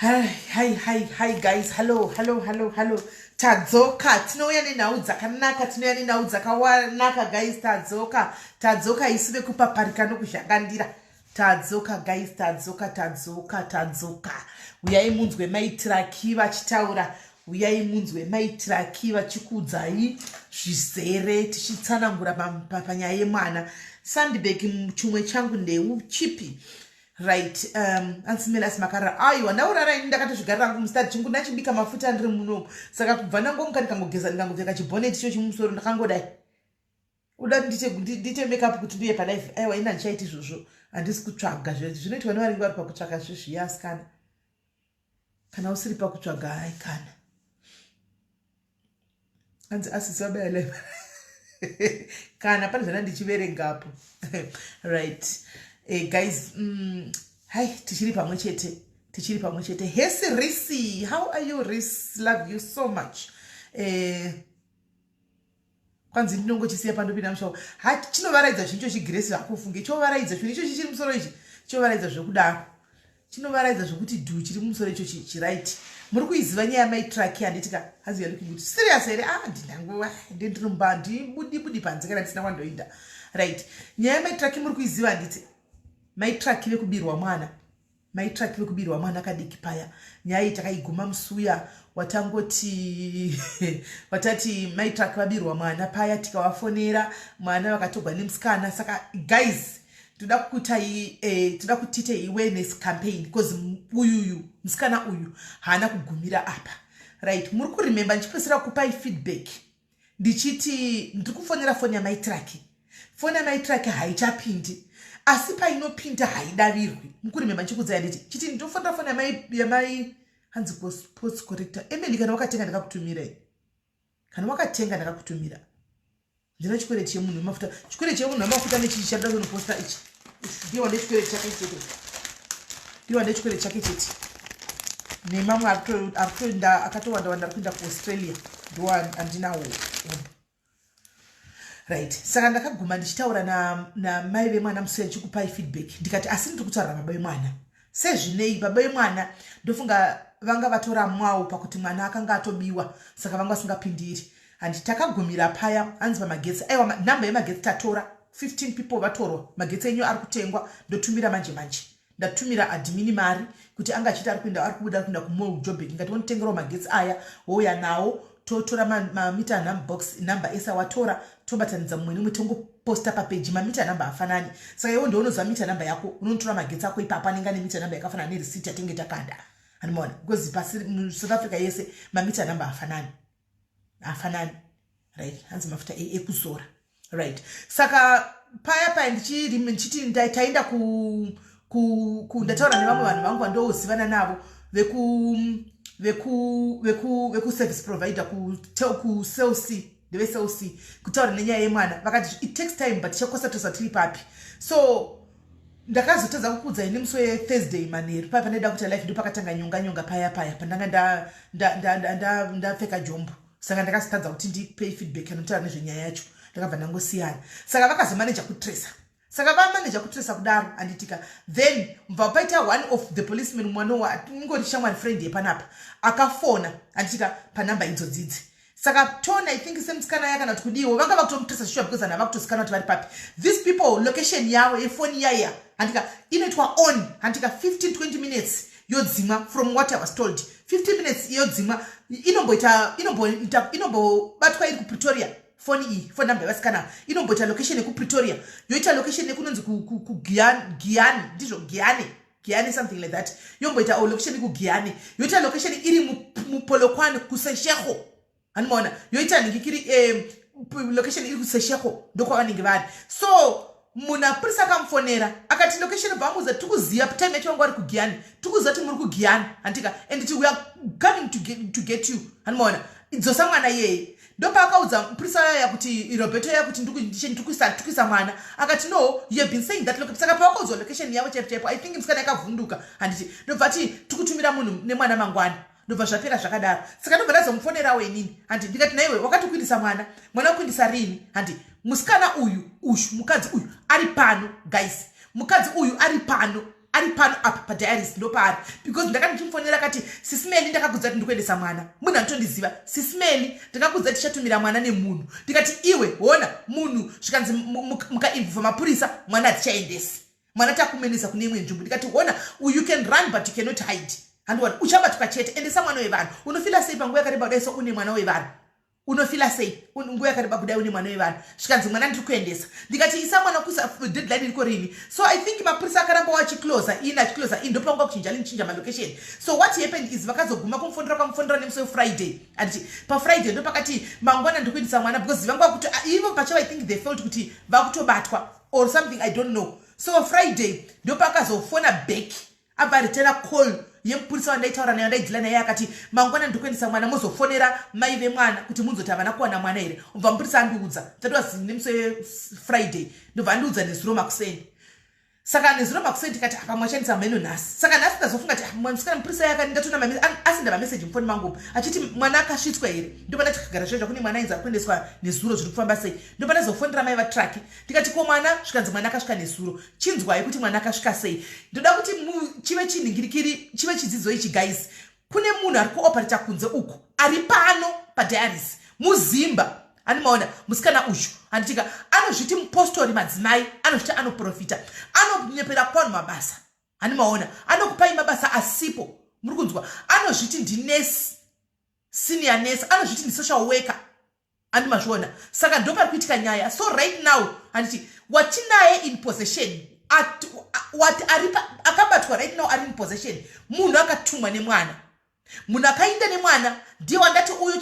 Hi guys, hello. Tadzoka, tinouya nenhau dzakanaka, tinouya nenhau dzakawanaka guys. Tadzoka isube kupaparika nokuzvakandira. Tadzoka guys, tadzoka. Uyai munzwe maitiraki vachitaura, uyai munzwe maitiraki vachikudzai zvizere tichitsanangura panyaya yemwana. Sandbag chumwe changu ndeu chipi. Right, ansimela simakara aiwa ndaurara ini ndakatozvigara rangu mustadi chingu nachibika mafuta ndiri muno saka kubva nangomuka ndikangogeza ndikangopfeka chiboneti icho chimusoro ndakangodai uda ndite makeup kuti ndiye palive aiwa ina ndichaiti izvozvo handisi kutsvaga zvinoitwa nevaringi vari pakutsvaga zvezviyasi kana usiri pakutsvaga hai hanzi asisi wabayalive kana pane zvana ndichiverengapo right. Guys, hi, tichiri pamwe chete. Hesi Risi, how are you Risi? Love you so much. Kwanzi ndinongochisiya pandopinda mushawo. Chinovaraidza zvinhu chigresi hakufunge. Chovaraidza zvinhu icho chiri musoro ichi. Chovaraidza zvekudaro. Chinovaraidza zvekuti du chiri musoro icho chiright. Muri kuiziva nyaya maitraki handitika hazi yari kuti serious here ndinangu ndindirumba ndibudi panze kana ndisina kwandoinda. Right. Nyaya maitraki muri kuiziva handiti. Maitraki vekubirwa mwana kadiki paya. Nyaya takaiguma musuya watati maitraki vabirwa mwana paya tikawafonera mwana vakatogwa nemusikana. Saka guys toda kutite awareness campaign because uyu musikana uyu haana kugumira apa. Right, muri kuremember ndichipesera kupai feedback ndichiti ndikufonera foni yamaitraki. Foni yamaitraki haichapindi asi painopinda haidavirwi. Mukuremember ndichikudzai nditi chiti ndinofonera foni yamai hanzi post corrector Emily kana wakatenga ndakakutumira. Ndina chikwere chemunhu wemafuta. Chikwere chemunhu wemafuta nechichi chada kunoposta ichi. Ndiwa nechikwere chake chete. Nemamwe akatowanda kuenda kuAustralia. Ndiwa andinawo. Right. Saka ndakaguma ndichitaura na mai vemwana musuya ndichikupai feedback. Ndikati asi ndiri kutaura baba vemwana. Sezvinei baba vemwana ndofunga vanga vatora mwawo pakuti mwana akanga atobiwa saka vanga vasingapindiri. And takagumira paya hanzi pamagetsi aiwa namba yemagetsi tatora 15 people vatorwa magetsi enyu ari kutengwa ndotumira manje ndatumira admin mari kuti anga achita ari kubuda kuenda kumol job ngati wonitengerawo magetsi aya woya nawo totora mamita number box number esa watora tobatanidza mumwe nemwe tongoposta papage mamita number afanani. Saka iwo ndoonoziva mita number yako unotora magetsi ako ipapo anenge ane mita number yakafanana nereceipt yatenge takanda. Handimona because pasi South Africa yese mamita number afanani. Right, hanzi mafuta ekuzora. Right, saka paya ndichiti ndaitaenda ndataura nevamwe vanhu vangu vandozivana navo veku service provider ku CLC ndeve CLC kutaura nenyaya yemwana vakati it takes time but chakosa tiri papi. So ndakazotadza kukudzai nemusi weThursday manheru paya pandaida kuti life ndo pakatanga nyonga paya pandanga ndapfeka jombo. Saka ndakazotadza kuti ndipei feedback anotaura nezvenyaya yacho ndakabva ndangosiyana. Saka vakazomaneja kutresa kudaro anditika then mva paita one of the policemen mwanowa ngori shamwari friend yepanapa akafona anditika panamba idzodzidzi. Saka tona I think semusikana yakana kuti kudiwo vanga vakutomutresa sure because ana vakutosikana kuti vari papi. These people location yavo yefoni yaya andika inoitwa on andika 15-20 minutes yodzima from what I was told. 15 minutes yodzima inombobatwa iri kuPretoria. Phone number yasikana inomboita location yekuPretoria yoita location yekunonzi kuGiyani ndizvo Giyani something like that. Yomboita location yekuGiyani yoita location iri muPolokwane kuSeshego. Handimona yoita ningikiri location iri kuSeshego ndokwavanenge vari. So muna prisa kamfonera akati location bamuza tukuziya time yacho wangu ari kuGiyani tukuziya kuti muri kuGiyani antika and we are coming to get you. Handimona idzosa mwana yeye ndopa akaudza prisa yakuti Roberto yakuti ndikuisa mwana akati no you have been saying that look saka pakaudza location yavo chaipo I think msikana yakavhunduka handiti ndobva ati tikutumira munhu nemwana mangwana ndobva zvapera zvakadaro. Saka ndobva ndazomufonerawo inini handi ndikati naiwe wakatokuindisa mwana wakuindisa rini handi musikana uyu mukadzi uyu ari pano guys mukadzi uyu ari pano ari pano apa padiaris ndo paari because ndakati ndichimufonera kati SIS MELLY ndakakudza kuti ndikuendesa mwana munhu anotondiziva SIS MELLY ndakakudza tichatumira mwana nemunhu ndikati iwe ona munhu zvikanzi mukainvova mapurisa mwana hatichaendesi mwana takumenesa kune imwe nzvimbo ndikati ona you can run but you cannot hide handiwana uchabatika chete endesa mwana wevanhu unofila sei panguva yakareba kudai so une mwana wevanhu unofila sei nguva yakareba kudai une mwana wevanhu zvikanzi mwana ndiri kuendesa ndikati isa mwana kuisa deadline iriko rini so I think mapurisa akaramba wachiclosa in ndopanguva kuchinja linchinja malocation so what happened is vakazoguma kumufondera nemusi wefriday anditi pafriday ndo pakati mangwana ndikuendesa mwana because vanguva kuti ivo pachavo I think they felt kuti vakutobatwa or something I don't know so Friday ndo pakazofona back abva ritera call yemupurisa wandaitaura nayo ndaidhila naye akati mangwana ndikuendesa mwana muzofonera mai vemwana kuti munzoti havana kuwana mwana here ubva mupurisa andiudza tatiwa nemusi Friday ndobva andiudza nezuro makuseni saka nezuro makuseni tikati akamwashandisa mheno nhasi saka nhasi ndazofunga kuti musikana mupurisa yake ndatona asenda mameseji mufoni mangu achiti mwana akasvitswa here ndopanda tikagara zvezva kune mwana ainza kuendeswa nezuro zviri kufamba sei ndopanda zofonera mai vatraki tikati ko mwana zvikanzi mwana akasvika nezuro chinzwai kuti mwana akasvika sei ndoda kuti chive chinhingirikiri chive chidzidzo ichi guys kune munhu ari kuoperata kunze uku ari pano padiaris muzimba animaona musikana uyu anditika anozviti mupostori madzimai anozviti anoprofita anonyepera kwanu mabasa animaona anokupai mabasa asipo muri kunzwa anozviti ndinesi senior nurse anozviti ndisocial worker andimazviona saka ndo pari kuitika nyaya so right now anditi watinaye in possession akabatwa right now ari in possession munhu akatumwa nemwana munhu akainda nemwana ndiye wandati uyu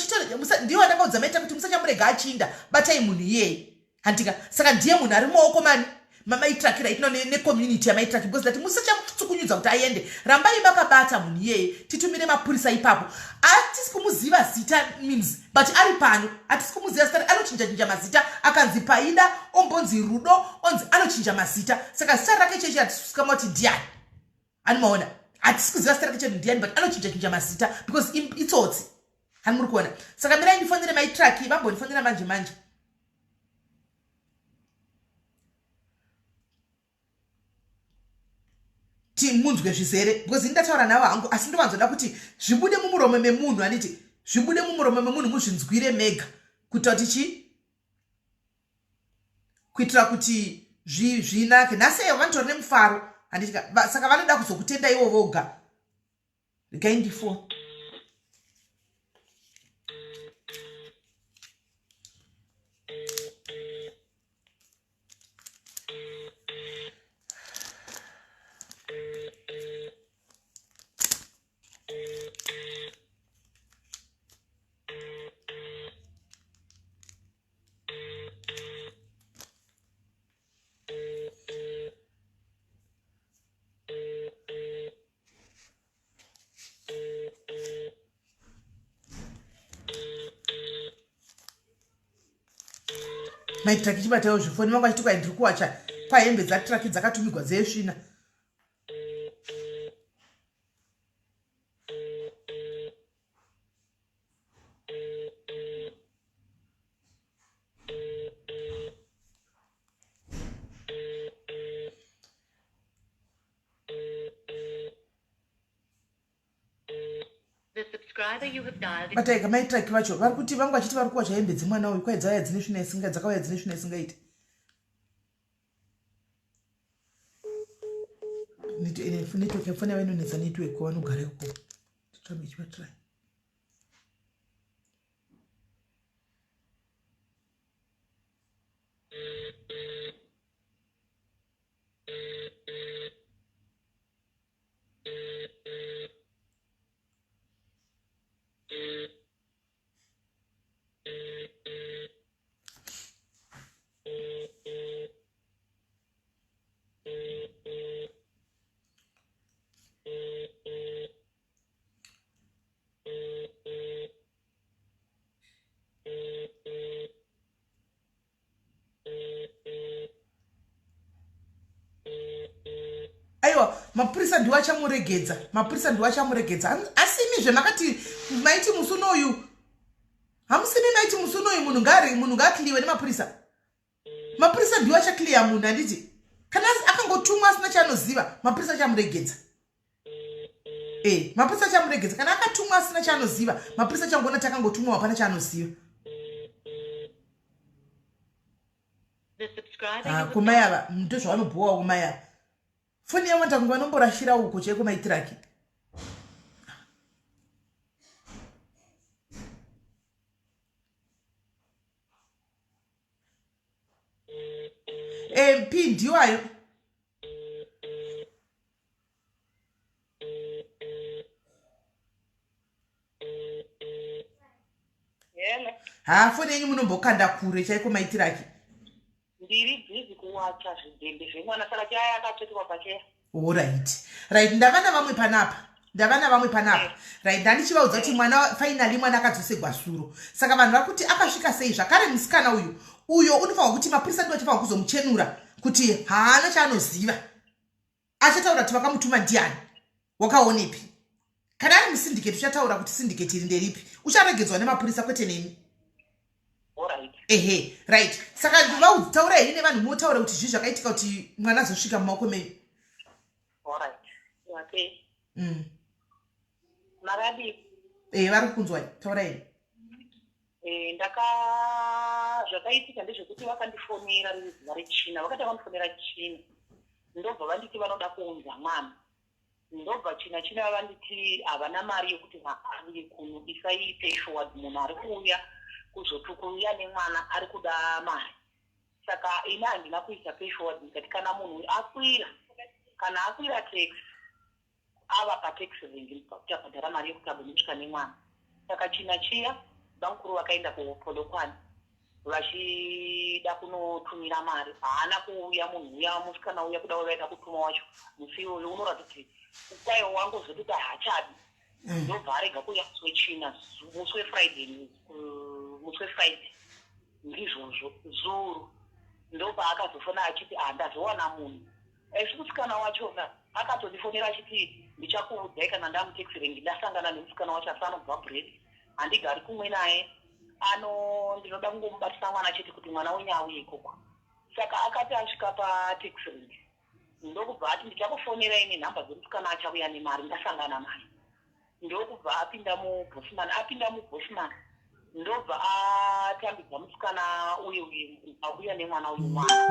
ndiye wandakaudza maita kuti musachamurega achinda batai munhu iyeye handika saka ndiye munhu ari mumaoko mani mamaitraki right now necommunity yamaitraki because dati musachamutsukunyudza kuti aende rambai makabata munhu iyeye titumire mapurisa ipapo hatisi kumuziva zita means but ari pano hatisi kumuziva zita anochinja mazita akanzi paida ombonzi rudo onzi anochinja mazita saka zita rake chechi hatisikamati ndiani animaona hatisi kuziva zita rake chechi ndiani but anochinja mazita because itsotsi hani muri kuona saka mirai ndifonere maitraki vambondifonera manje munzwe zvizere because ndataura navo hangu asi ndovanzoda kuti zvibude mumuromo memunhu anditi zvibude mumuromo memunhu muzvinzwire mega kuita kuti chi kuitira kuti zvinake nhasi eyo vanotori nemufaro handiti saka vanoda kuzokutenda ivo voga regai ndifoni maitraki chibatawo zvifoni vangu achiti kwai ndiri kuwacha pahembe dzatraki dzakatumigwa dzesvina bataika maitraki vacho vari kuti vangu vachiti vari kuwacha hembe dzemwana uyu kwai dzauya dzine svina isinga dzakauya dzine svina isingaiti network yafona vainonetsa network vanogara uko titambe chivatrai mapurisa ndiwachamuregedza asimi zvemakati maiti musunoyu hamusimi maiti musunoyu munhu ngaakliwe nemapurisa ndiwachakliya munhu handiti kana akangotumwa asina chaanoziva mapurisa achamuregedza. Mapurisa achamuregedza kana akatumwa asina chaanoziva mapurisa achangoona kuti akangotumwa hapana chaanoziva. Kumai ava ndozvavanobhuwa kumai ava. Foni yavangu vanomborashira uko chaiko maitiraki. MP ndiwayo. Foni yenyu munombokanda kure chaiko maitiraki. Ndiri busy kuwacha zvidhende zvemwana saka chaya akapfekwa pacheya. Right, ndava navamwe panapa. Right, ndandichivaudza kuti mwana finally mwana akadzosegwa suro. Saka vanhu vakuti akasvika sei zvakare musikana uyo unofanwa kuti mapurisa ndiwo achafanwa kuzomuchenura kuti haana chaanoziva. Achataura kuti vakamutuma ndiani, wakaonepi. Kana ari musindiketi uchataura kuti sindiketi iri nderipi. Ucharegedzwa nemapurisa kwete nemi. Right. Saka taura heri nevanhu munotaura kuti zvizvi zvakaitika kuti mwana azosvika mumaoko menyu. Maradi. Vari kunzwai, taura heri. Zvakaitika ndezvekuti vakandifonera zuva rechina, vakati vakandifonera China. Ndobva vanditi vanoda kuunza mwana. Ndobva China vanditi havana mari yekuti vaauye kuno isai pay forward munhu ari kuuya kuzotukuuya nemwana ari kuda mari. Saka ina handina kuisa pay forward ndikati kana munhu akwira tax ava pataxi range kuti abhadhara mari yekuti abudiswa nemwana. Saka China chiya bamukuru vakaenda kupolokwane vachida kunotumira mari. Haana kuuya munhu uya musikana uya kuda vaida kutuma wacho musi uyu unoratidza kuti kwaiwo wangozoti haachadi. Ndobva arega kuuya musi wechina musi weFriday ndizvozvo zuro. Ndobva akazofona achiti ndazowana munhu. Esi musikana wachona akatotifonera achiti ndichakuudzai kana ndamutaxi range ndasangana nemusikana wacho asi anobva bread handigari kumwe naye ndinoda kungomubatisa mwana chete kuti mwana wenyu auye ikoko. Saka akati asvika pataxi range ndokubva ati ndichakufonera ine nhamba dzemusikana achauya nemari ndasangana naye. Ndokubva apinda mubhosman ndobva atambidza musikana uyu auya nemwana uyu mwana.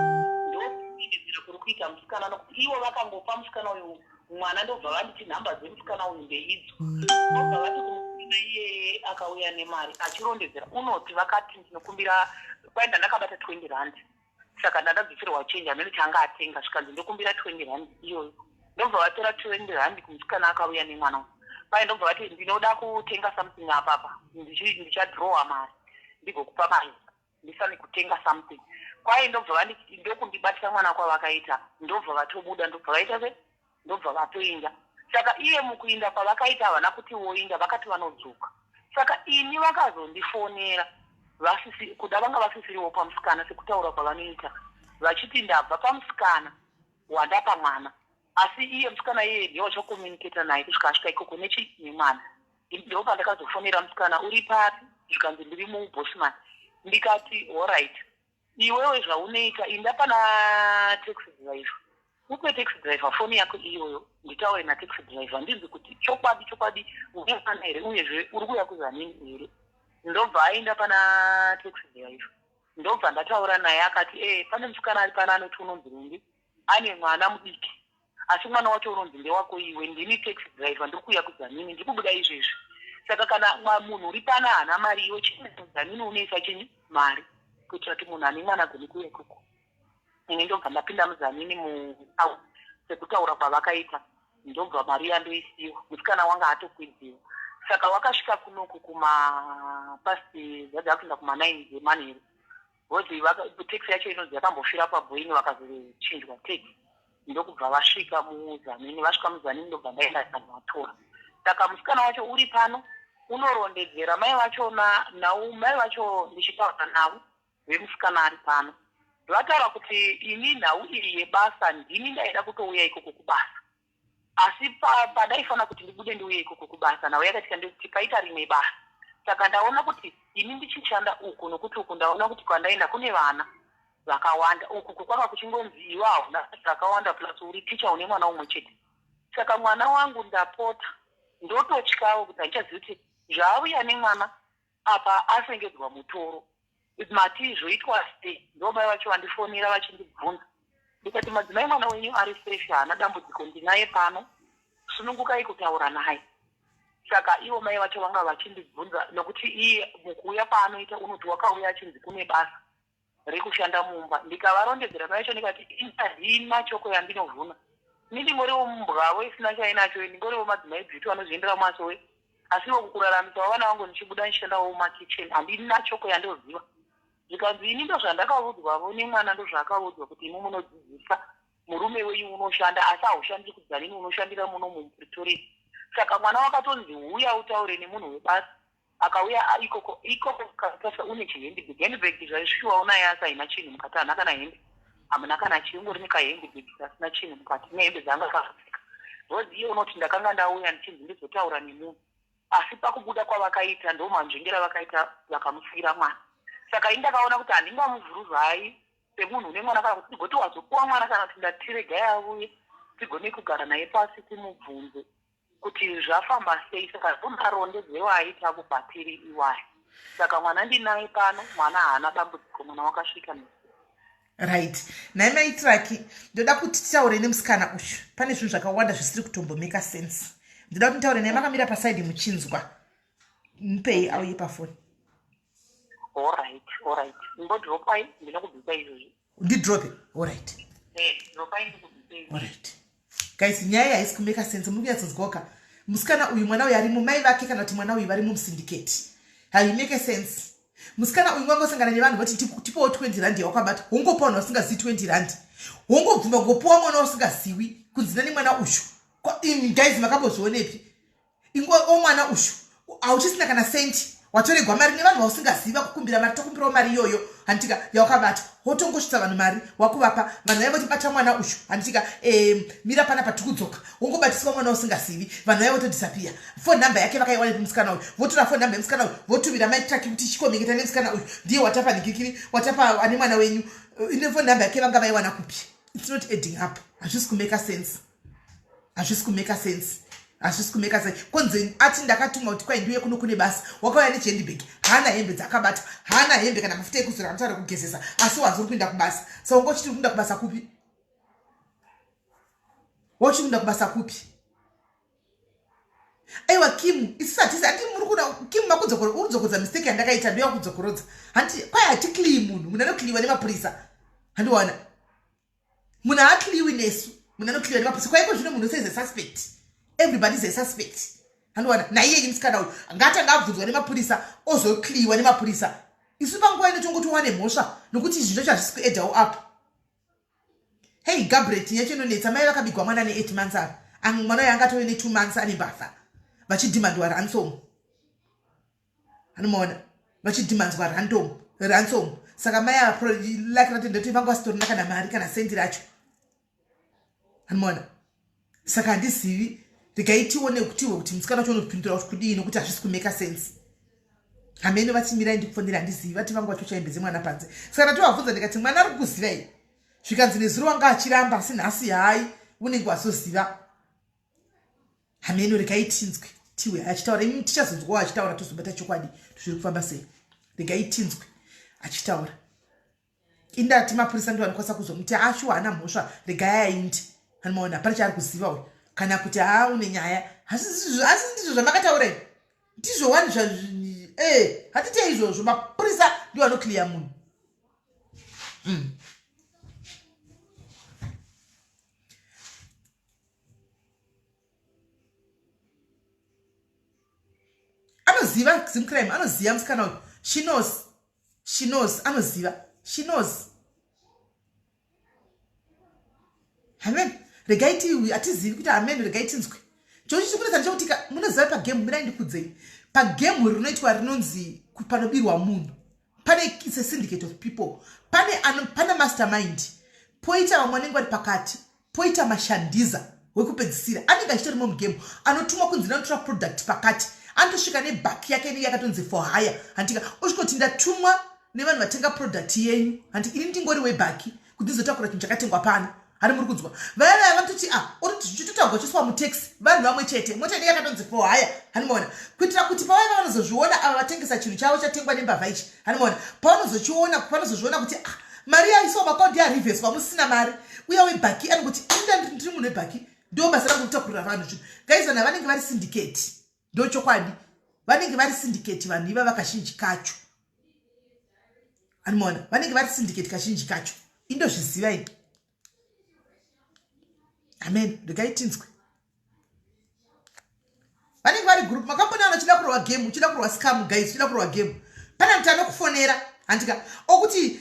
Ndokuindizira kuri kuita musikana nokuti ivo vakangopa musikana uyu mwana ndobva vanditi nhamba dzemusikana uyu ndeidzo. Ndobva vati kumusikana iye akauya nemari achirondedzera unoti vakati ndinokumbira kwaenda ndakabata 20 rand. Saka ndadadzisirwa chenji amene changa atenga zvikanzi ndokumbira 20 rand iyoyo. Ndobva vatora 20 rand kumusikana akauya nemwana uyu. Pai ndobva vati ndinoda kutenga something apapa ndichadrowa mari ndigokupa mari ndisani kutenga something. Kwai ndobva ndokundibatisa mwana kwavakaita ndobva vatobuda ndobva vatoinda. Saka iye mukuinda kwavakaita havana kuti voinda vakati vanodzoka. Saka ini vakazondifonera kuda vanga vasisiriwo pamusikana sekutaura kwavanoita vachiti ndabva pamusikana wandapa mwana. Asi iye musikana iye ndiye wachokomuniketa naye kusvika asvika ikoko nemwana. Ndobva ndakazofonera musikana uri pari zvikanzi ndiri mubosman. Ndikati alright, iwewe zvaunoita inda pana taxi driver. Upe taxi driver foni yako iyoyo nditaure nataxi driver ndinzi kuti chokwadi unemwana here uyezve uri kuuya kuzanini here. Ndobva aenda pana taxi driver. Ndobva ndataura naye akati pane musikana ari pana anoti unonzi Rumbi ane mwana mudiki. Asi mwana wacho unonzi ndewako iwe ndini taxi driver ndiri kuuya kuzanini ndiri kubuda izvezvi. Saka kana munhu uri pana haana mari iwe chizanini unoisa chenyu mari kuitira kuti munhu ane mwana agone kuuya ikoko. Ini ndobva ndapinda muzanini sekutaura kwavakaita ndobva mari yandoisiwa musikana wanga atokwidziwa. Saka wakasvika kunoku kumapasti dzadzapinda kuma9 dzemanheru. Voti taxi yacho inonzi yakambofira pabhoini vakazochinjwa taxi. Ndokubva vasvika muzanini vasvika muzanini ndobva ndaenda kanatora. Saka musikana wacho uri pano unorondedzera mai vacho ndichitaura navo vemusikana ari pano. Vataura kuti ini nhau iri yebasa ndini ndaida kutouya ikoko kubasa. Asi padaifana kuti ndibude ndiuye ikoko kubasa navo yakatika ndikuti paita rimwe basa. Saka ndaona kuti ini ndichishanda uku nokuti uku ndaona kuti kwandaenda kune vana. zvakawanda uku kwanga kuchingonzi iwawo zvakawanda plus uri ticha une mwana umwe chete. Saka mwana wangu ndapota ndototyawo kuti handichazivi kuti zvauya nemwana apa asengedzwa mutoro mati zvoitwa sei. Ndomai vacho vandifonera vachindibvunza ndikati madzimai mwana wenyu ari fresh haana dambudziko ndinaye pano sunungukai kutaura naye. Saka ivo mai vacho vanga vachindibvunza nokuti iye mukuuya paanoita unoti wakauya achinzi kune basa rekushanda mumba. Ndikavarondedzera mai vacho ndikati handina choko yandinovhuna ndingoriwo mumbwawo isina chainacho ndingoriwo madzimai bvitu anozviendera masowe asiwo kukuraramisa vana vangu ndichibuda ndichishandawo mumakicheni handina choko yandoziva. Zvikanzi ini ndo zvandakaudzwavo nemwana ndo zvaakaudzwa kuti imi munodzidzisa murume wenyu unoshanda asi haushandiri kudzanini unoshandira muno mupretoria. Saka mwana wakatonzi uya utaure nemunhu webasa akauya ikoko kasasa une chihendibhegi. Hendibhegi zvaisviwawo naye asi haina chinhu mukati hana kana hembe hamuna kana chingori nekahendibhegi kasina chinhu mukati nehembe dzanga akapfeka. Rozi iye unoti ndakanga ndauya ndichinzi ndizotaura nemunhu asi pakubuda kwavakaita ndo manzvengera vakaita vakamusiyira mwana. Saka indakaona kuti handingamuvhuruzva hai semunhu une mwana kana kuti tigoti wazopuwa mwana kana kuti ndatiregai auye tigone kugara naye pasi timubvunze kuti zvafamba sei. Saka undarondedzewa aita kubatiri iwayo. Saka mwana ndinaye pano mwana haana dambudziko mwana wakasvika right. Naye mai Trucky ndoda kuti titaure nemusikana uyu. Pane zvinhu zvakawanda zvisiri kutombomeka sense. Ndoda kuti nditaure naye makamira pasaidi muchinzwa. Mupei auye pafoni. Alright. Ndodropai ndinokubvisa izvozvi. Ndidrope. Alright. Dropai ndikubvisa. Alright. Guys, nyaya haisi kumeka sense. Muri kunyatsonzwawoka. Musikana uyu mwana uyu ari mumai vake kana kuti mwana uyu vari mumusindicate. Haimeke sense. Musikana uyu mwangosangana nevanhu vati tipowo 20 rand yawakabata. Hongopawo mwana usingazivi 20 rand. Hongobvuma kupuwa mwana usingazivi kunzi nani mwana uyu. Guys, makambozvionepi? Ingo mwana uyu hauchisina kana senti. Watoregwa mari nevanhu vausingaziva kukumbira mari tokumbirawo mari iyoyo handitika yawakabata wotongosvitsa vanhu mari wakuvapa vanhu vaivo tibata mwana uyu handitika mira panapa tikudzoka wongobatiswa mwana usingazivi vanhu vaivo todisapia. Phone number yake vakaiwana nemusikana uyu votora phone number yemusikana uyu votumira mai Trucky kuti chikomeketa nemusikana uyu ndiye watapa nigikiri watapa ane mwana wenyu ine phone number yake vanga vaiwana kupi. It's not adding up. Hazvisi kumeka sense. Hazvisi kumeka sense. Konzi ati ndakatumwa kuti kwai ndiuye kuno kune basa wakauya nehandibhegi haana hembe dzakabata haana hembe kana mafuta ekuzora mutara kugezesa asi wazori kuenda kubasa. Saka ngochiti kuenda kubasa kupi? Wochiti kuenda kubasa kupi? Aiwa Kim, isati ati muri kuda Kim makudzokorodza mistake yandakaita ndoya kudzokorodza. Hanti kwai hatikliwi munhu munanokliwa nemapurisa. Handiwana. Muna hakliwi nesu munanokliwa nemapurisa. Kwaiko zvino munhu says a suspect. Everybody is a suspect. Handiwana. Naiye musikana uyu ngatanga abvunzwa nemapurisa ozokliwa nemapurisa. Isu panguva ino tongotowane mhosva nokuti zvinhu zvazvisi kuedhawo apa. Hey Gabriel tinyachodonetsa mai vakabigwa mwana ne8 months apa. Mwana uyu angatove ne2 months ane mbavha. Vachidhimandwa ransom. Hanomaona vachidhimandzwa ransom. Saka mai like ratendoti vanga vasitorina kana mari kana sendi racho. Hanomaona. Saka handizivi regaitione kutiwe kuti musikana wacho unopindura kuti kudii nokuti hazvisi kumeka sense. Hamene vachimirai ndikufonera handizivi vati vangu vacho chaembedze mwana panze. Saka ndatovabvunza ndikati mwana ari kukuzivai? Zvikanzi nezuro wanga achiramba asi nhasi hai unenge wazoziva. Hamene regaitinzwe tiwe achitaura imi tichazonzwawo achitaura tozobata chokwadi zviri kufamba sei. Regaitinzwe achitaura. Indati mapurisa ndo anokwanisa kuzomuti ashu haana mhosva regai aindi. Hanomaona pane chaari kuziva uyu kana kuti une nyaya asi ndizvo zvamakataura ndizvo wani hatite izvozvo mapurisa ndio anokliya munhu. Anoziva crime anoziva musikana uyu. She knows anoziva. She knows. Amen. Regaiti uyu atizivi kuti amen regaitinzwe. Chochi chikunetsa ndechekuti munoziva pagame mirai ndikudzei. Pagame rinoitwa rinonzi panobirwa munhu. Pane it's a syndicate of people. Pane mastermind. Poita vamwe vanenge vari pakati. Poita mashandiza wekupedzisira. Anenge achitorimo mugame. Anotumwa kunzi anotora product pakati. Antosvika nebhaki yake inenge yakatonzi for hire. Antika usvikoti ndatumwa nevanhu vatenga product yenyu handi ini ndingori webhaki kuti ndizotakura chinhu chakatengwa pano hari muri kunzwa vaya vanototi chitotaurwa chiswa mutaxi vanhu vamwe chete mota inenge yakatonzi for haya hanimaona kuitira kuti pavaya vanozozviona ava vatengesa chinhu chavo chatengwa nembavha ichi hanimaona pavanozozviona kuti mari yaiswa makaunti yarivheswa musina mari uya webhaki ani kuti inda ndiri munhu webhaki ndo basa rangu kutakurira vanhu zvinhu guys vanhu vanenge vari syndicate ndo chokwadi vanenge vari syndicate vanhu iva vakazhinji kacho hanimaona vanenge vari syndicate kazhinji kacho indozviziva ini amen ndikaitinzwe vanenge vari group makamboni ano chida kurwa game chida kurwa scam guys chida kurwa game pane mutano anokufonera handika okuti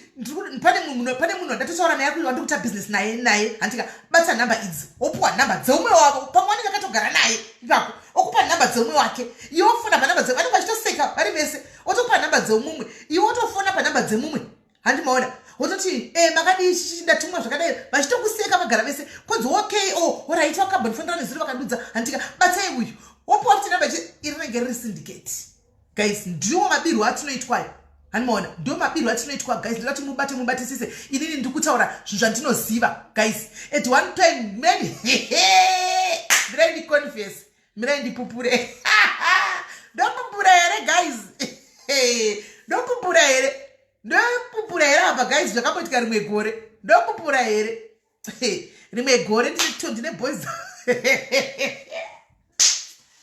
pane munhu ndatotaura naye kuti wandikuita business naye handika bata nhamba idzi opuwa nhamba dzeumwe wavo pamwe wanenge akatogara naye ipapo okupa nhamba dzeumwe wake iwe ofona panhamba dzeumwe vanenge vachitoseka vari vese otopa nhamba dzeumumwe iwe otofona panhamba dzemumwe handimaona wototi makadii ndatumwa zvakadai vachitokuseka vagara vese kwanzi okay oraiti wakambonifonera nezuro vakandudza handika batsai uyu opuwa kuti nhamba iri rinenge riri syndicate guys ndiwo mabirwo atinoitwayo hanimaona ndo mabirwo atinoitwa guys ndati mubatisise inini ndikutaura zvinhu zvandinoziva guys at one time many mirai ndiconfess mirai ndipupure ndopupura here guys ndopupura here apa guys zvakapoitika rimwe gore ndopupura here rimwe gore ndine boys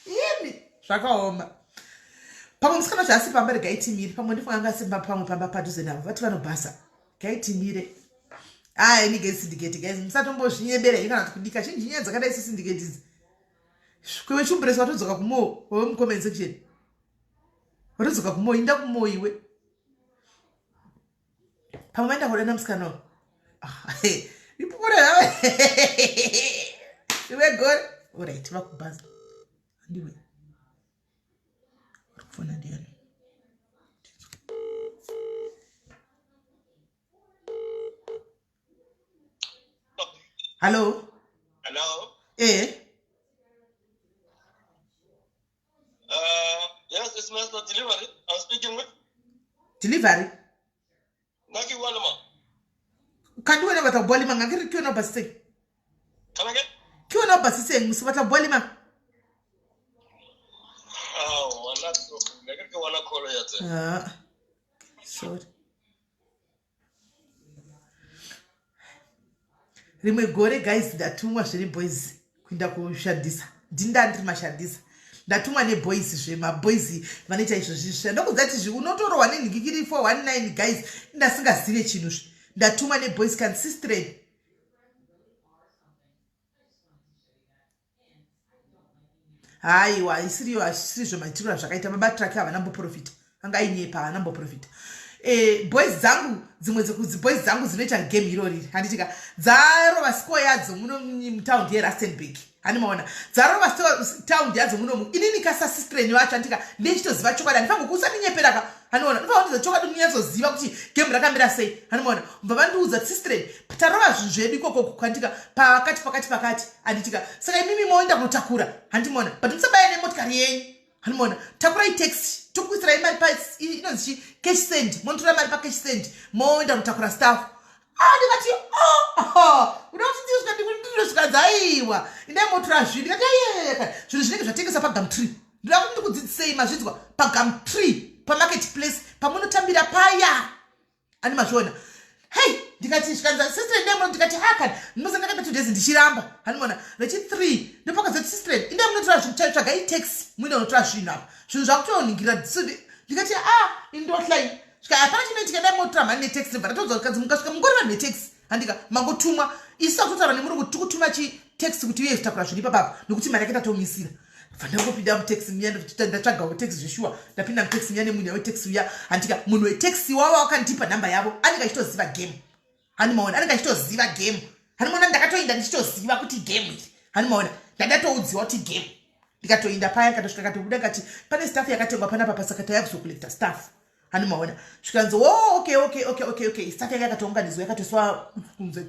ini zvakaoma pamwe musikana zvasi pamba regaitimire pamwe ndifunga ngasimba pamwe pamba padhuze navo vati vanobhasa gaitimire inige syndicate guys musatombozvinyebera kana kudika zhinji nyaya dzakadai sesyndicate idzi kwewe chumbresa watodzoka kumo wewe mucomment section watodzoka kumo inda kumo iwe pamwe vaenda kodana musikana ipupure hawe iwe gore alright vakubhasa ndiwe fona ndiani hello yes it's master delivery I'm speaking with delivery naki walama kandiwena vatabwalima ngakiri kiona basise kanake kiona basise musivatabwalima sorry rimwe gore guys ndatumwa zviri boys kuenda kushandisa ndindandiri mashandisa ndatumwa neboys zvemaboys vanoita izvozvi ndokuzati unotorowa nenhingikiri 419 guys ndasingazive chinhu ndatumwa neboys consistent haiwa isirizvo maitirura zvakaita mabatraki havanamboprofita anga ainyepa havanamboprofita boys dzangu dzimwe boys dzangu dzinoita game irori handitika dzarova score yadzo muno mutaundi yerustenburg hanimaona dzarova taundi yadzo munomu inini kasasistreni vacho handika ndechitoziva chokwadi handifango kusaninyeperaka hanimaona ndifango chokwadi kunyatsoziva kuti game rakamira sei hanimaona mbva vandiudza sistreni tarova zvinhu zvedu ikoko handika pakati handitika saka imimi moenda kunotakura handimaona but musabaya nemotikari yenyu hanimaona takurai taxi tokuisirai mari inonzi cash send monotora mari pacash send moenda kunotakura staff ndikati unautindizvikandikuindizvikadzaiwa indai motora zvinhu ndikati ayeka zvinhu zvinenge zvatengesa pagamtree ndida kuti ndikudzidzisei mazvidzwa pagamtree pamarket place pamunotambira paya ani mazviona hei ndikati zvikanza sister ndemona ndikati hakani ndinozanga 2 days ndichiramba hanimona rechi 3 ndopakazoti sister inde munotora zvinhu tsvagai taxi mwine unotora zvinhu apa zvinhu zvakutoningira ndikati indohlai svika hapana chinoitika dai motora mhani netaxi nebva ratodza kadzi mukasvika mungori vanhu netaxi handika mangotumwa isu akutotaura nemurungu tikutuma chitaxi kuti uye zitakura zviri papapa nokuti mari yake tatomisira vandangopinda mutaxi muya ndatsvagawo taxi zveshuwa ndapinda mutaxi muya nemunhu wetaxi uya handika munhu wetaxi wavo wakandipa nhamba yavo anenge achitoziva game hanimaona anenge achitoziva game hanimaona ndakatoinda ndichitoziva kuti game iri hanimaona ndandatoudziwa kuti game ndikatoinda paya katosvika katobuda kati pane staff yakatengwa panapa pasakati yakuzokolekta staff hanimaona zvikanzi okay staff yake yakatounganidzwa yakatoswa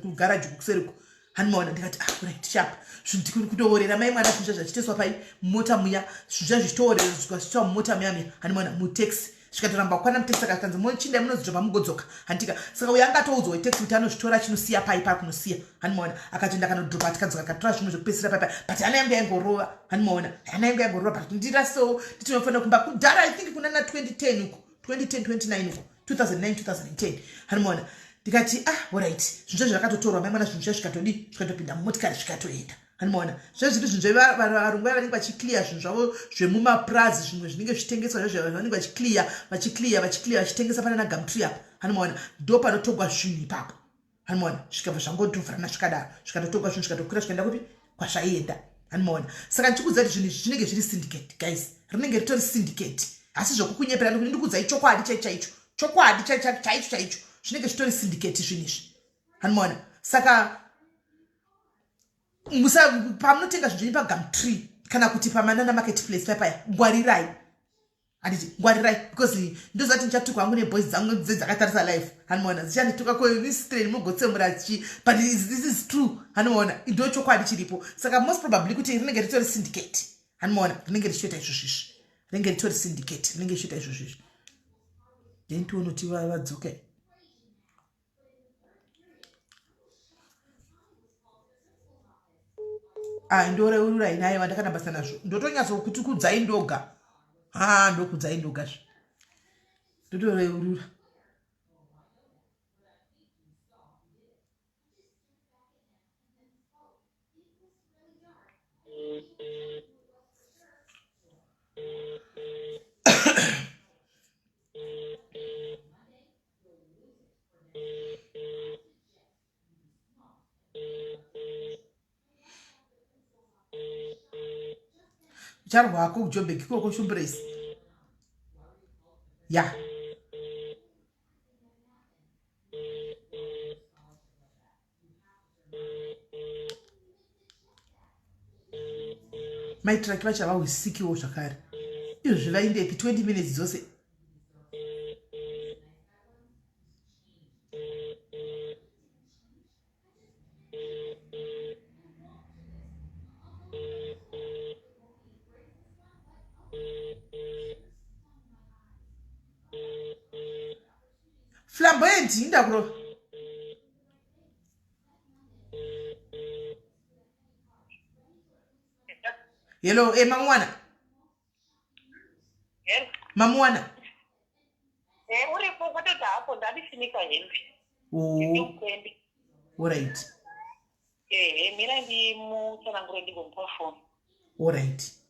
kugaraji kuseriko hanimaona ndikati right sharp zvinhu kutoorera mai mwana zvinhu zvachiteswa pai mota muya zvinhu zvichitoorera zvikachitwa mumota muya hanimaona mutaxi zvikatoramba kukwana muteksi akakanzi mochinda munozvitopa mugodzoka handika saka uyo anga atoudzwa teksi kuti anozvitora chinosiya paipa kunosiya hanimaona akatoenda kanodropa atikadzoka akatora zvimwe zvekupedzisira paipa but hana yangu yaingorova hanimaona hana yangu yaingorova but ndira so nditinofanira kumba kudhara I think kuna na 2010 uko 2010 29 uko 2009 2010 hanimaona ndikati alright zvinhu zvakatotorwa maimwana zvinhu zvikatodi zvikatopinda mumotikari zvikatoenda hanimaona zvezviri zvinhu zvevarungu vanenge vachiclear zvinhu zvavo zvemumaprazi zvimwe zvinenge zvitengeswa zvavanenge vachiclear vachitengesa pana nagamtree apa hanimaona ndo panotogwa zvinhu ipapo hanimaona zvikabva zvangotofarana zvikadaro zvikatotogwa zvinhu zvikatokwira zvikaenda kupi kwazvaienda hanimaona saka ndichikuudza kuti zvinhu zvinenge zviri syndicate guys rinenge ritori syndicate asi zvokukunyepera nokuti ndikuudzai chokwadi chaicho chokwadi chaicho zvinenge zvitori syndicate zvinhu izvi hanimaona saka pamunotenga zvinhu pagamtree kana kuti pamanana marketplace papaya ngwarirai handiti ngwarirai because ndozati ndichatuka hangu neboys dzangu dzakatarisa life hanimaona zichandituka koistrain mugotsemura but this is true hanimaona ndo chokwadi chiripo saka most probably kuti rinenge ritori syndicate hanimaona rinenge richiita izvozvizvi rinenge ritori syndicate rinenge richiita izvozvizvi ndentiwonoti vadzoka ndoreurura inayo vandakanabasa nazvo ndotonyatsokuti kudzai ndoga ndokudzai ndoga zvo ndotoreurura charwako kujobheki koko shumbresi ya maitraki vachava hwisikiwo zvakare izvo vaindepi 20 minutes dzose flamboyant indakuro hello mamwana mamwana uripo kwatoda hapo ndadifinika hembe alright mira ndimutsananguro ndigomupa foni alright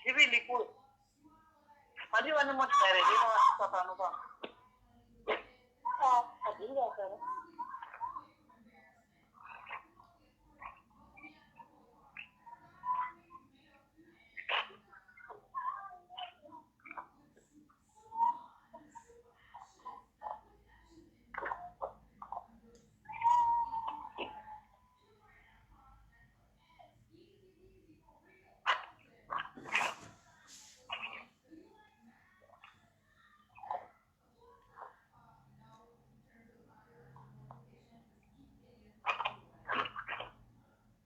Zivili kule. Hadi wana motikari ndio wasipata nuka. Hadi sana.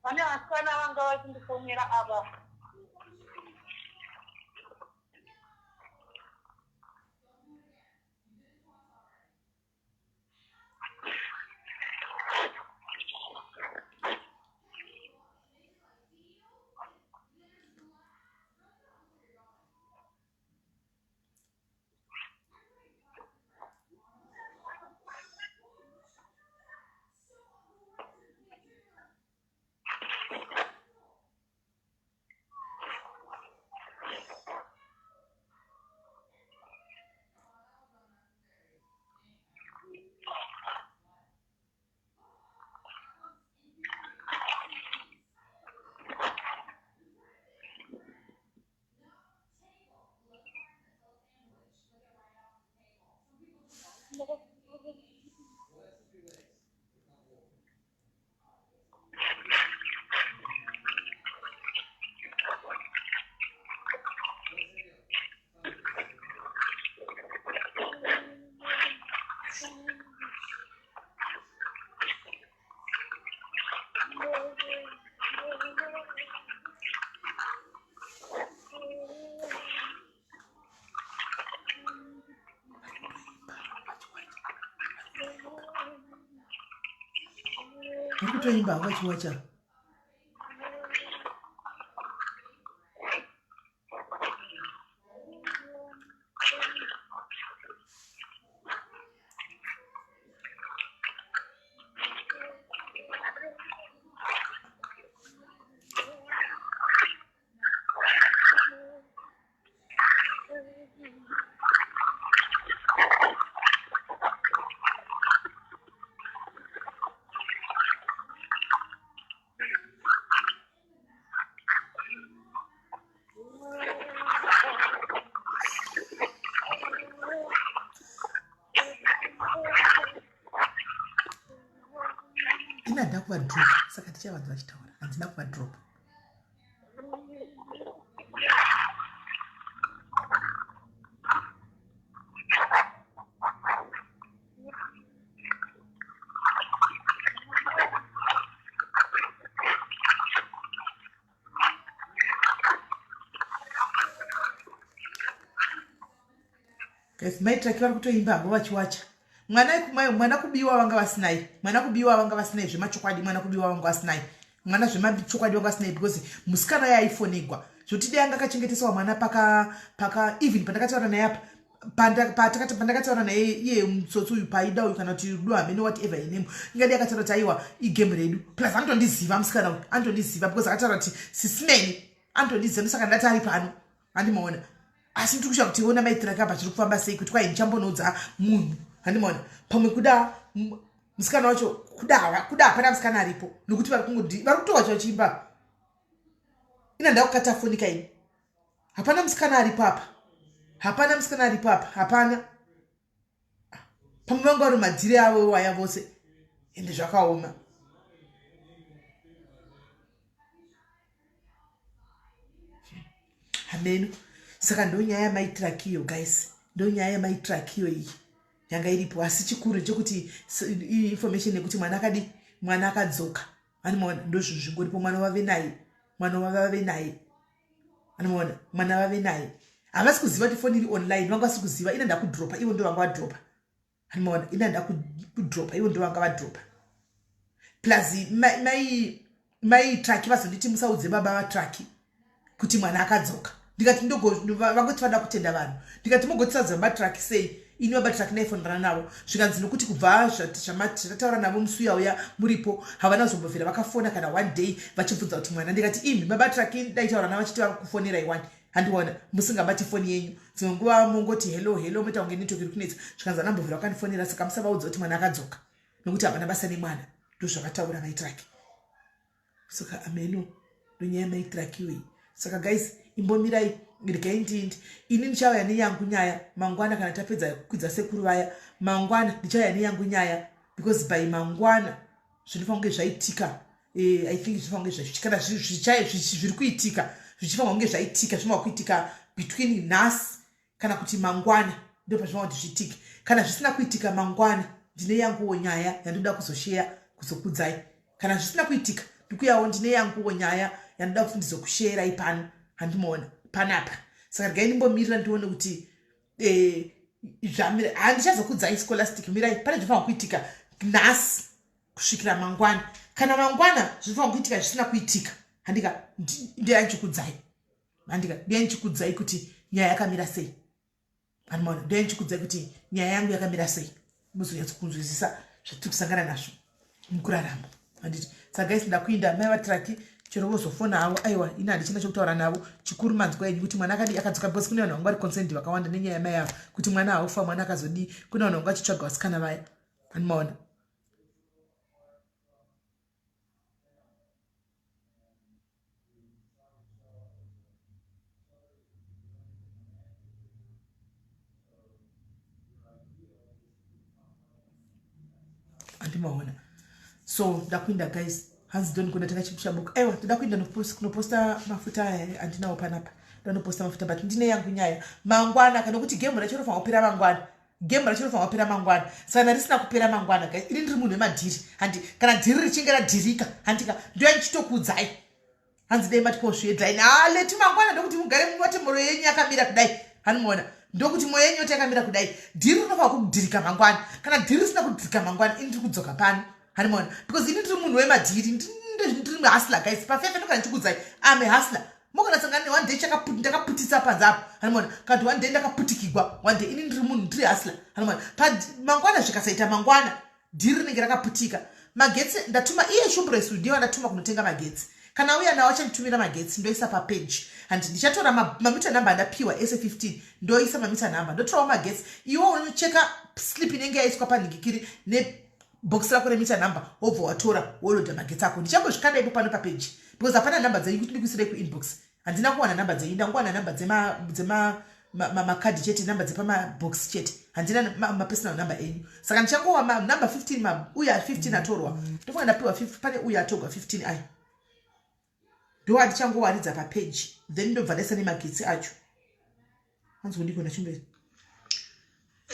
Ani askana wanga wachindifumira aba. Kutoimba wachiwacha. Inada kuva drop saka tichavanhu vachitaura handina kuva drop. Guys, maitraki vari kutoimba havo vachiwacha. Mwana kubiwa wanga vasinai. Mwana kubiwa wanga vasinai zvemachokwadi, mwana kubiwa wanga vasinai. Mwana zvemachokwadi wanga vasinai because musikana yaifonegwa. Zvotide anga akachengeteswa mwana paka even pandakataura naye apa. Pandakataura naye iye mutsotsi uyu paida uyu kana kuti rudo hamene whatever inemu. Ingadi akataura kuti aiwa igame redu. Plus antondiziva musikana uyu. Antondiziva because akataura kuti SIS MELLY. Antondiziva saka ndati ari pano. Handimaona. Asi ndiri kusha kuti ona maitiraki apa zviri kufamba sei kuti kwai ndichambonodza munhu. Handimona pamwe kuda musikana wacho kuda hapana musikana aripo nokuti vari kutowa chachimba ina ndakukata fonika ini hapana musikana aripo apa hapana pamwe vanga vari madziri avo waya vose ende zvakaoma. Hameno saka ndonyaya yamaitrakiyo guys, ndonyaya yamaitrakiyo iyi yanga iripo. Asi chikuru chekuti information yekuti mwana akadzoka. Animaona ndozvo zvingoripo. Mwana vave naye animaona mwana vave naye. Havasi kuziva kuti foni iri online. Vanga vasi kuziva ina ndakudropa ivo ndo vanga vadropa. Animaona ina ndakudropa ivo ndo vanga vadropa. Plus mai traki vazonditi musaudze baba vatraki kuti mwana akadzoka. Ndikati vangoti vada kutenda vanhu. Ndikati mogotisadza vatraki sei ini vabatraki naifonera navo zvikanzi nokuti kubva zvataura navo musi uya muripo havana kuzombofira vakafona kana one day vachibvunza kuti mwana. Ndikati imi vabatraki daitaura navo vachiti vari kufonera iwani handiona musingabati foni yenyu dzimwe nguva mongoti hello moita kunge network iri kunetsa zvikanzi anambovhira wakandifonera saka musavaudza kuti mwana akadzoka nokuti havana basa nemwana ndozvakataura maitiraki saka ameno ndonyaya maitiraki wei saka guys imbomirai regai ndindi ini ndichauya neyangu nyaya mangwana kana tapedza kukwidza sekuru vaya mangwana ndichauya neyangu nyaya because by mangwana zvinofanira kunge zvaitika I think zvinofanira kunge kana zviri kuitika zvichifanira kunge zvaitika zvinofanira kuitika between nhasi kana kuti mangwana ndo pazvinofanira kuti zviitike kana zvisina kuitika mangwana ndine yanguwo nyaya yandoda kuzosheya kuzokudzai kana zvisina kuitika ndikuyawo ndine yanguwo nyaya yandoda kuti ndizokusheyerai pano handimoona panapa saka regai ndimbomirira ndione kuti zvamira handichazokudzai scholastic mirai pane zvinofanira kuitika nhasi kusvikira mangwana kana mangwana zvinofanira kuitika zvisina kuitika handika ndoyanchikudzai handika ndoyanchikudzai kuti nyaya yakamira sei handimoona ndoyanchikudzai kuti nyaya yangu yakamira sei muzonyatsokunzwisisa zvatiri kusangana nazvo mukurarama handiti saka guys ndakuinda mai vatraki chero vozofona havo aiwa ina handichina chokutaura navo chikuru manzwa enyu kuti mwana akadzoka because kune vanhu vanga vari concerned vakawanda nenyaya yamai avo kuti mwana haufa mwana akazodii kune vanhu vanga vachitsvaga vasikana vaya handimaona handimaona so ndakuinda guys hanzi doni kuna tanga chikushabuka aiwa toda kuinda kunoposta mafuta andinawo panapa ndanoposta mafuta but ndine yangu nyaya mangwana kana kuti game racho rofanira kupera mangwana game racho rofanira kupera mangwana saka risina kupera mangwana guys ini ndiri munhu wemadhiri handi kana dhiri richinge radhirika handika ndoyandichitokudzai hanzi dai matipo zvedzaini leti mangwana ndokuti mugare munote mwoyo yenyu yakamira kudai handimuona ndokuti mwoyo yenyu yote yakamira kudai dhiri rinofanira kudhirika mangwana kana dhiri risina kudhirika mangwana ini ndiri kudzoka pano handimuona because ini ndiri munhu wemadhiri ndiri hasla guys pafefe ndokana ndichikudzai ame hasla mokanasangana ne one day ndakaputisa panze apo handimuona kana one day ndakaputikigwa one day ini ndiri munhu ndiri hasla handimuona mangwana zvikasaita mangwana dhiri rinenge rakaputika magetsi ndatuma iye shumbresu ndiyo ndatuma kunotenga magetsi kana uya nawo achanditumira magetsi ndoisa papage handi ndichatora mamita namba ndapiwa S15 ndoisa mamita namba ndotorawo magetsi iwo unocheka slip inenge yaiswa panhingikiri nebox rako remita namba wobva watora woloda magetsi ako ndichangozvikanda ipo pano papage because hapana namba dzenyu kuti ndikuisirei kuinbox handina kuwana namba dzenyu ndangowana namba makadhi chete namba dzepamabox chete handina mapersonal namba enyu saka ndichangowa namba 15 uya 15 atorwa ndofanira ndapiwa pane uya atorwa 15 aya ndo handichangowaridza papage then ndobva ndaisa nemagetsi acho hanzi ndiko ndachimberi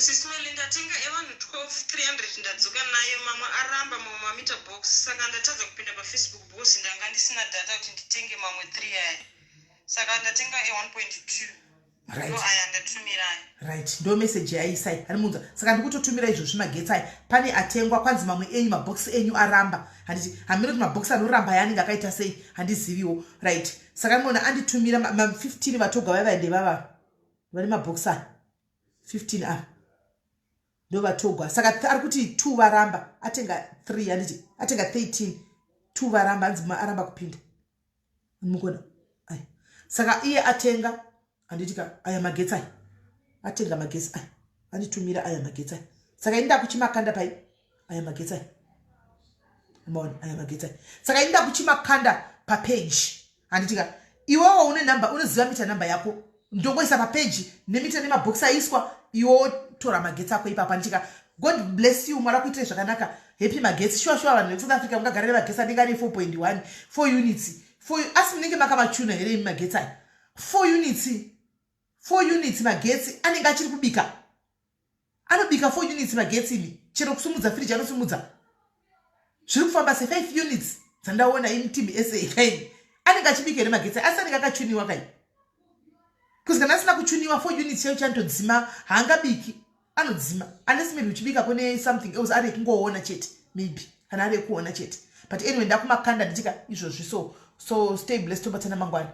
SIS MELLY ndatenga evanhu 12300 ndadzoka nayo mamwe aramba mamwe mamita box saka ndatadza kupinda pafacebook box ndanga ndisina data kuti nditenge mamwe 3 aya saka ndatenga e1.2 ndo aya ndatumirayo right ndo message yaisai harimunza saka ndikutotumira izvozvi magetsi aya pane atengwa kwanzi mamwe enyu mabox enyu aramba handiti hamiri kuti mabox anoramba yaanenge akaita sei handiziviwo right saka ndimona anditumira ma15 vatoga vavaende vava vane mabox aya 15 ava ndo vatogwa saka ari kuti 2 varamba atenga 3 handiti atenga 13 2 varamba hanzi aramba kupinda mukona aya saka iye atenga handitika aya magetsi aya atenga magetsi aya anditumira aya magetsi aya saka inda kuchimakanda pai aya magetsi aya maona aya magetsi aya saka inda kuchimakanda papage handitika iwewo une namba unoziva mita namba yako ndongoisa papage nemita nemabox aiswa iwo tora magetsi ako ipapo handika god bless you mwari kuitire zvakanaka happy magetsi shuwa vanhu veSouth Africa mungagarira magetsi anenge ari 4.1 4 units asi munenge makamachuna here imi magetsi aya 4 units magetsi anenge achiri kubika anobika 4 units magetsi ini chero kusumudza firiji anosumudza zviri kufamba se5 units dzandaona imtimbi SA kaini anenge achibika here magetsi asi anenge akachuniwa kai because kana asina kuchuniwa 4 units chaicho anotodzima haangabiki anodzima unless maybe uchibika kune something else ari kungoona chete maybe kana ari kuona chete but anyway ndakumakanda nditika izvozvi so stay blessed tobatana mangwana.